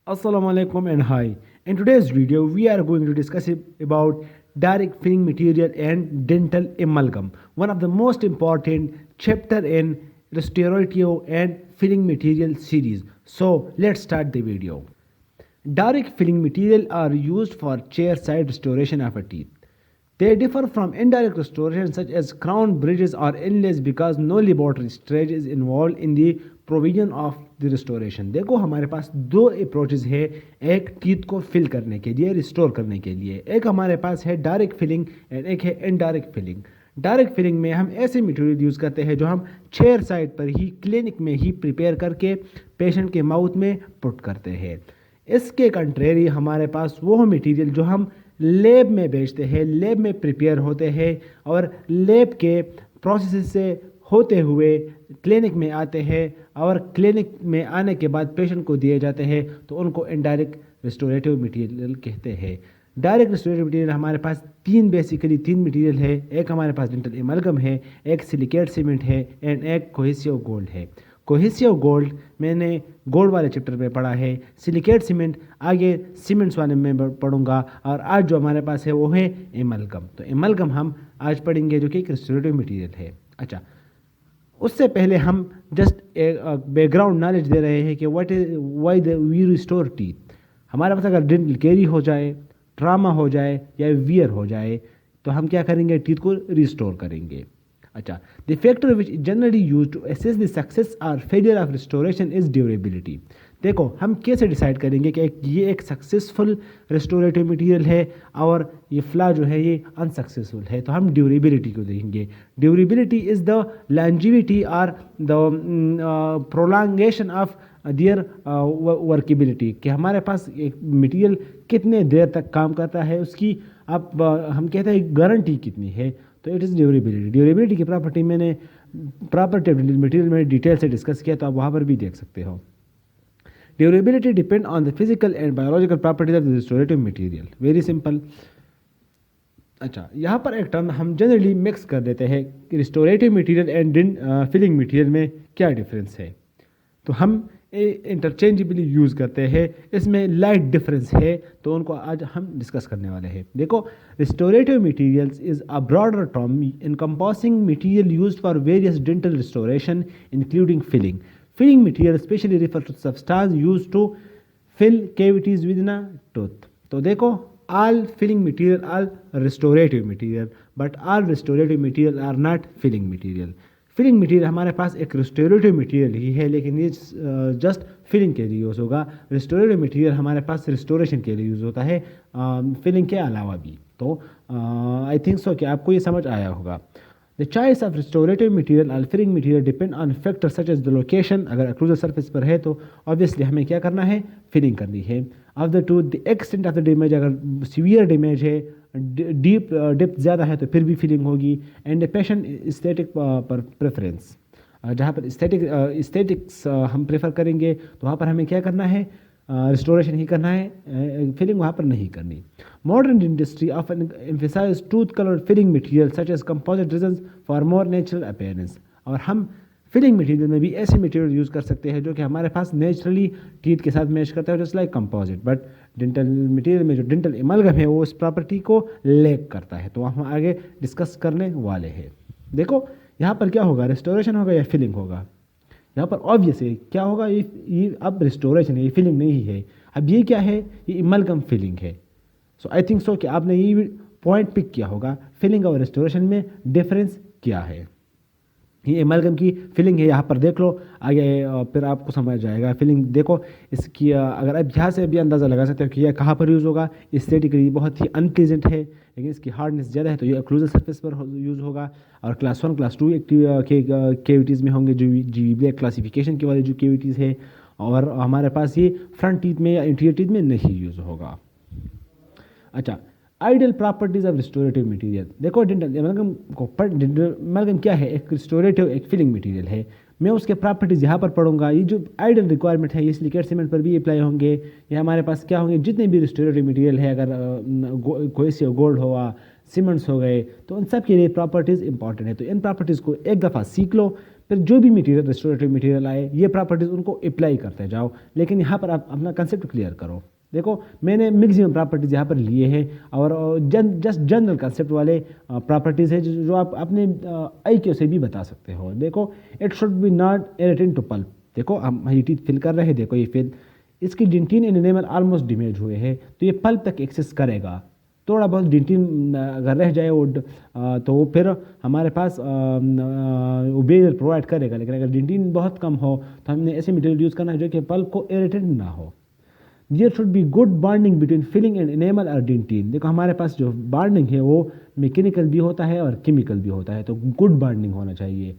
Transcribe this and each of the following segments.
Assalamu alaikum and hi. In today's video, we are going to discuss about direct filling material and dental amalgam, one of the most important chapter in restorative and filling material series. So let's start the video. Direct filling material are used for chair side restoration of a teeth. They differ from indirect restoration such as crown bridges or inlays because no laboratory stage is involved in the provision of the restoration. देखो हमारे पास दो approaches है, एक teeth को fill करने के लिए, restore करने के लिए। एक हमारे पास है डायरेक्ट फिलिंग एंड एक है इनडायरेक्ट फिलिंग। डायरेक्ट फिलिंग में हम ऐसे मटेरियल यूज़ करते हैं जो हम चेयर साइड पर ही क्लिनिक में ही प्रिपेयर करके पेशेंट के माउथ में पुट करते हैं। इसके कंट्रेरी हमारे पास वो मटेरियल जो हम लैब में बेचते हैं, लैब में प्रिपेयर होते हैं और लैब के प्रोसेस से होते हुए क्लिनिक में आते हैं और क्लिनिक में आने के बाद पेशेंट को दिए जाते हैं, तो उनको इनडायरेक्ट रिस्टोरेटिव मटेरियल कहते हैं। डायरेक्ट रिस्टोरेटिव मटेरियल हमारे पास तीन मटेरियल है। एक हमारे पास डेंटल एमलगम है, एक सिलिकेट सीमेंट है एंड एक कोहेसिव गोल्ड है। कोहेसिव गोल्ड मैंने गोल्ड वाले चैप्टर में पढ़ा है, सिलिकेट सीमेंट आगे सीमेंट्स वाले में पढ़ूंगा, और आज जो हमारे पास है वो है एमलगम। तो एमलगम हम आज पढ़ेंगे जो कि एक रिस्टोरेटिव मटेरियल है। अच्छा, उससे पहले हम जस्ट एक बैकग्राउंड नॉलेज दे रहे हैं कि वाई वी रिस्टोर टीथ। हमारे पास अगर डेंटल कैरी हो जाए, ट्रामा हो जाए या वियर हो जाए, तो हम क्या करेंगे, टीथ को रिस्टोर करेंगे। अच्छा, the factor which generally use to assess the success और failure of restoration is durability. देखो हम कैसे डिसाइड करेंगे कि ये एक सक्सेसफुल रिस्टोरेटिव मटेरियल है और ये फ्ला जो है ये अनसक्सेसफुल है, तो हम ड्यूरेबिलिटी को देखेंगे। ड्यूरेबिलिटी इज़ द लॉन्जिविटी और the prolongation of their workability, कि हमारे पास एक मटेरियल कितने देर तक काम करता है, उसकी अब हम कहते हैं गारंटी कितनी है, तो इट इज़ ड्यूरेबिलिटी। ड्यूरेबिलिटी की प्रॉपर्टी मैंने प्रॉपर्टी मटेरियल में डिटेल से डिस्कस किया, तो आप वहाँ पर भी देख सकते हो। Durability depend on the physical and biological properties of the restorative material, very simple. अच्छा, यहाँ पर एक टर्म हम जनरली मिक्स कर देते हैं कि restorative material and filling material में क्या डिफरेंस है, तो हम इंटरचेंजेबली यूज़ करते हैं। इसमें लाइट डिफरेंस है, तो उनको आज हम डिस्कस करने वाले हैं। देखो, restorative materials is a broader term encompassing material used for various dental restoration including filling. Filling material especially refers to substance used to fill cavities within a tooth. तो देखो, all filling material are restorative material, but all restorative material are not filling material. Filling material हमारे पास एक restorative material ही है, लेकिन ये just filling के लिए यूज़ होगा। रिस्टोरेटिव मटेरियल हमारे पास रिस्टोरेशन के लिए यूज़ होता है, फिलिंग के अलावा भी। तो आई थिंक सो कि आपको ये समझ आया होगा। The choice of restorative material और filling material depend on factors such as the location। अगर occlusal surface पर है तो obviously हमें क्या करना है, फिलिंग करनी है। of the tooth, the extent of the damage, अगर severe damage है, डीप डेप्थ ज़्यादा है तो फिर भी फिलिंग होगी। एंड पेशेंट एस्थेटिक पर प्रेफरेंस, जहाँ पर एस्थेटिक्स हम प्रेफर करेंगे तो वहाँ पर हमें क्या करना है, रिस्टोरेशन ही करना है, फिलिंग वहाँ पर नहीं करनी। Modern industry often emphasise tooth colour filling material such as composite resins for more natural appearance. और हम फिलिंग मटेरियल में भी ऐसे मटेरियल यूज़ कर सकते हैं जो कि हमारे पास नेचुरली टीथ के साथ मैच करता है, just like composite. But dental material में जो डेंटल एमलगम है वो उस प्रॉपर्टी को लैक करता है, तो हम आगे डिस्कस करने वाले हैं। देखो यहाँ पर क्या होगा, रिस्टोरेशन होगा या फिलिंग होगा। यहाँ पर ऑब्वियस है क्या होगा, ये अब रिस्टोरेशन है, ये फिलिंग नहीं है। अब ये क्या है, ये एमलगम फिलिंग है। सो आई थिंक सो कि आपने ये पॉइंट पिक किया होगा, फिलिंग और रिस्टोरेशन में डिफरेंस क्या है। ये एमलगम की फिलिंग है, यहाँ पर देख लो आगे फिर आपको समझ जाएगा। फिलिंग देखो इसकी अगर आप यहाँ से भी अंदाज़ा लगा सकते हो कि यह कहाँ पर यूज़ होगा। एस्थेटिकली बहुत ही अनप्लीजेंट है, लेकिन इसकी हार्डनेस ज़्यादा है, तो ये ओक्लूजल सरफेस पर यूज़ होगा। और क्लास 1 क्लास 2 केविटीज़ में होंगे, जो जी ब्लैक क्लासिफिकेशन की वाली जो केविटीज़ है, और हमारे पास ये फ्रंट टीथ में या इंटीरियर टीथ में नहीं यूज़ होगा। अच्छा, ideal properties of restorative material. देखो डेंटल एमलगम क्या है, एक रिस्टोरेटिव एक फिलिंग मटेरियल है। मैं उसके प्रॉपर्टीज़ यहाँ पर पढ़ूंगा। ये जो आइडियल रिक्वायरमेंट है ये सिलिकेट सीमेंट पर भी अप्लाई होंगे। ये हमारे पास क्या होंगे, जितने भी रिस्टोरेटिव मटेरियल है, अगर कोई से गोल्ड हुआ, सीमेंट्स हो गए, तो उन सब के लिए प्रॉपर्टीज़ इंपॉर्टेंट है। तो इन प्रॉपर्टीज़ को एक दफ़ा सीख लो, फिर जो भी मटेरियल रेस्टोरेटिव मटेरियल आए ये प्रॉपर्टीज़ उनको अप्लाई करते जाओ। लेकिन यहाँ पर आप अपना कंसेप्ट क्लियर करो। देखो मैंने मैक्सिमम प्रॉपर्टीज़ यहाँ पर लिए हैं और जस्ट जनरल कंसेप्ट वाले प्रॉपर्टीज़ है जो आप अपने IQ से भी बता सकते हो। देखो it should be not irritant to pulp. देखो हम ये टीथ फिल कर रहे हैं, देखो ये फिल, इसकी dentin and enamel almost damage हुए हैं, तो ये पल्प तक एक्सेस करेगा। थोड़ा बहुत डेंटिन अगर रह जाए वो तो फिर हमारे पास वो बेयर प्रोवाइड करेगा। लेकिन अगर डेंटिन बहुत कम हो तो हमने ऐसे मटेरियल यूज़ करना है जो कि पल्प को इरिटेट ना हो। There should be good bonding between filling and enamel और डेंटिन। देखो हमारे पास जो बॉन्डिंग है वो मैकेनिकल भी होता है और केमिकल भी होता है, तो गुड बॉन्डिंग होना चाहिए।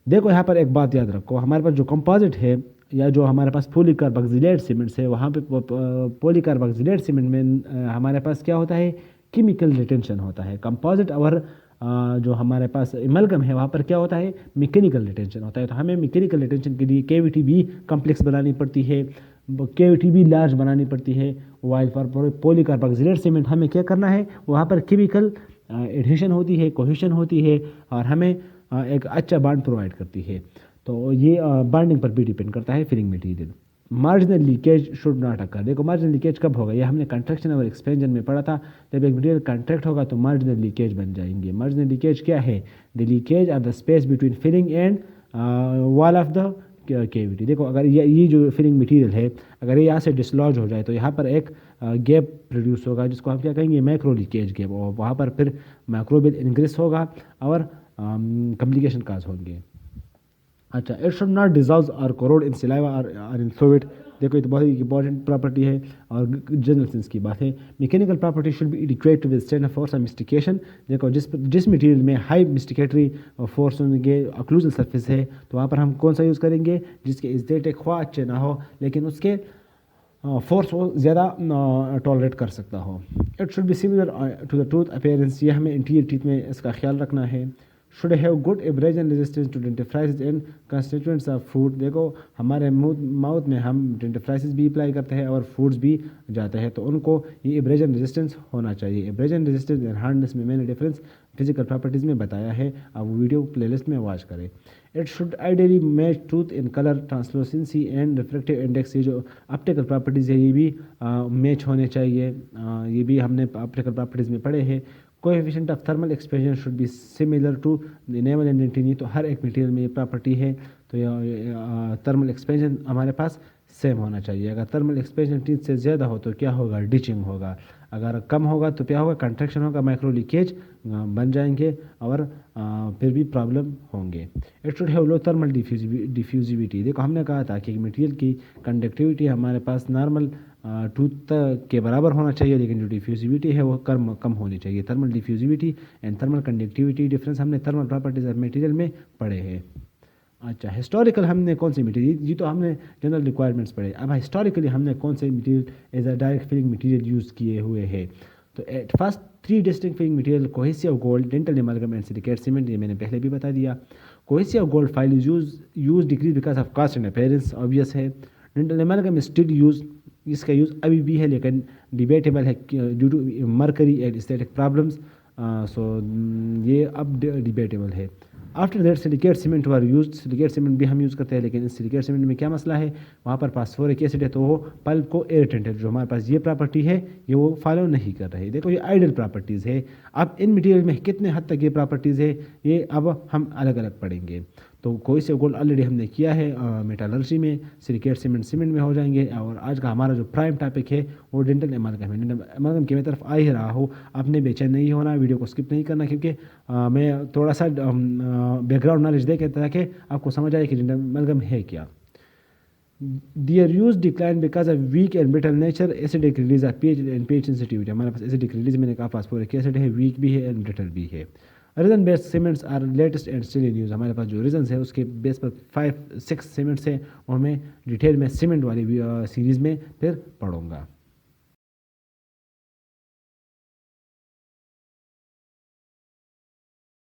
देखो यहाँ पर एक बात याद रखो, हमारे पास जो कंपोजिट है या जो हमारे पास पॉलीकार्बोक्सिलेट सीमेंट्स है, वहाँ पे पॉलीकार्बोक्सिलेट सीमेंट में हमारे पास क्या होता है, केमिकल रिटेंशन होता है। कंपोजिट और जो हमारे पास एमल्गम है वहाँ पर क्या होता है, मैकेनिकल रिटेंशन होता है। तो हमें मैकेनिकल रिटेंशन के लिए केविटी भी कम्प्लेक्स बनानी पड़ती है, केविटी भी लार्ज बनानी पड़ती है। वाइल फॉर पॉलीकार्बोक्सिलेट सीमेंट हमें क्या करना है, वहाँ पर केमिकल एडहेशन होती है, कोहेशन होती है और हमें एक अच्छा बॉन्ड प्रोवाइड करती है। तो ये बॉन्डिंग पर भी डिपेंड करता है filling material. Marginal leakage should not occur. देखो मार्जिनल लीकेज कब होगा, ये हमने कंट्रैक्शन और एक्सपेंशन में पढ़ा था। जब एक मटेरियल कंट्रैक्ट होगा तो मार्जिनल लीकेज बन जाएंगे। मार्जिनल लीकेज क्या है, the leakage of the space between filling and wall of the cavity. देखो अगर ये जो फिलिंग मटेरियल है अगर ये यहाँ से डिसलॉज हो जाए तो यहाँ पर एक गैप प्रोड्यूस होगा जिसको हम क्या कहेंगे, मैक्रो लीकेज गैप, और वहाँ पर फिर माइक्रोबियल इनग्रेस होगा और कम्प्लिकेशन काज होंगे। अच्छा, इट शुड नॉट डिजॉल्व और कोरोड इन सिलाइवा और इन फ्लूइड। देखो ये तो बहुत ही इंपॉर्टेंट प्रॉपर्टी है और जनरल सेंस की बात है। Mechanical property should be equate with stand force और मिस्टिकेशन। देखो जिस मटेरियल में हाई मिस्टिकेटरी फोर्स होंगे, ऑक्लूजन सरफेस है, तो वहाँ पर हम कौन सा यूज़ करेंगे, जिसके एस्थेटिक ख्वाह अच्छे ना हो लेकिन उसके फोर्स वो ज़्यादा टॉलरेट कर सकता हो। It should be similar to the tooth appearance. ये हमें इंटीरियर टीथ में इसका ख्याल रखना है। Should have good abrasion resistance to dentifrices and constituents of food. देखो हमारे माउथ में हम डेंटिफ्राइसिस भी अप्लाई करते हैं और फूड्स भी जाते हैं, तो उनको ये एब्रेजन रेजिस्टेंस होना चाहिए। एब्रेजन रेजिस्टेंस एंड हार्डनेस में मैंने डिफरेंस फिजिकल प्रॉपर्टीज़ में बताया है, आप वीडियो प्लेलिस्ट में वॉच करें। It should ideally match tooth in colour, translucency and reflective index. ये जो ऑप्टिकल प्रॉपर्टीज़ है ये भी मैच होने चाहिए, ये भी हमने ऑप्टिकल प्रॉपर्टीज़ में पढ़े हैं। Coefficient of thermal expansion should be similar to enamel and dentine. तो हर एक मटेरियल में ये प्रॉपर्टी है, तो थर्मल एक्सपेंशन हमारे पास सेम होना चाहिए। अगर थर्मल एक्सपेंशन टीथ से ज़्यादा हो तो क्या होगा, डिचिंग होगा। अगर कम होगा तो क्या होगा, कंट्रैक्शन होगा, माइक्रो लीकेज बन जाएंगे और फिर भी प्रॉब्लम होंगे। It should have low thermal diffusivity. देखो हमने कहा था कि मटेरियल की कंडक्टिविटी हमारे पास नॉर्मल टूथ के बराबर होना चाहिए, लेकिन जो डिफ्यूजिविटी है वो कम होनी चाहिए। Thermal diffusivity and thermal conductivity difference हमने थर्मल प्रॉपर्टीज ऑफ मटेरियल में पढ़े हैं। अच्छा, हिस्टोरिकल हमने कौन से मटेरियल, ये तो हमने जनरल रिक्वायरमेंट्स पढ़े। अब हिस्टोरिकली हमने कौन से material as a direct filling material use किए हुए हैं। तो first 3 distinct filling material cohesive gold, dental amalgam and silicate cement, ये मैंने पहले भी बता दिया। Cohesive gold foil is use decrease because of cost and appearance, obvious है। डेंटल एमल्गम स्टिल यूज, इसका यूज़ अभी भी है लेकिन डिबेटेबल है due to mercury and aesthetic problems, so ये अब डिबेटेबल है। After that silicate cement were use, silicate cement भी हम यूज़ करते हैं, लेकिन इस सिलिकेट सीमेंट में क्या मसला है, वहाँ पर फास्फोरिक एसिड है तो वो पल्प को इरिटेंट है। जो हमारे पास ये प्रॉपर्टी है ये वो फॉलो नहीं कर रही। देखो ये आइडियल प्रॉपर्टीज़ है। अब इन मटेरियल में कितने हद तक ये प्रॉपर्टीज़ है ये अब हम अलग अलग पढ़ेंगे। तो कोहेसिव गोल्ड ऑलरेडी हमने किया है मेटालर्जी में, सिलिकेट सीमेंट में हो जाएंगे। और आज का हमारा जो प्राइम टॉपिक है वो डेंटल एमल्गम है। डेंटल एमल्गम की मैं तरफ आ ही रहा हूँ, आपने बेचैन नहीं होना, वीडियो को स्किप नहीं करना, क्योंकि मैं थोड़ा सा बैकग्राउंड नॉलेज दे के ताकि आपको समझ आए कि डेंटल एमल्गम है क्या। Their use decline because of weak and brittle nature, acidic release of pH and pH sensitivity। हमारे पास एसिडिक रिलीज मैंने कहा फास्फोरिक एसिड है, वीक भी है एंड ब्रिटल भी है। Resin based cements are latest and still in use. हमारे पास जो रीजन है उसके बेस पर 5-6 सीमेंट्स हैं और मैं डिटेल में सीमेंट वाली सीरीज़ में फिर पढ़ूंगा।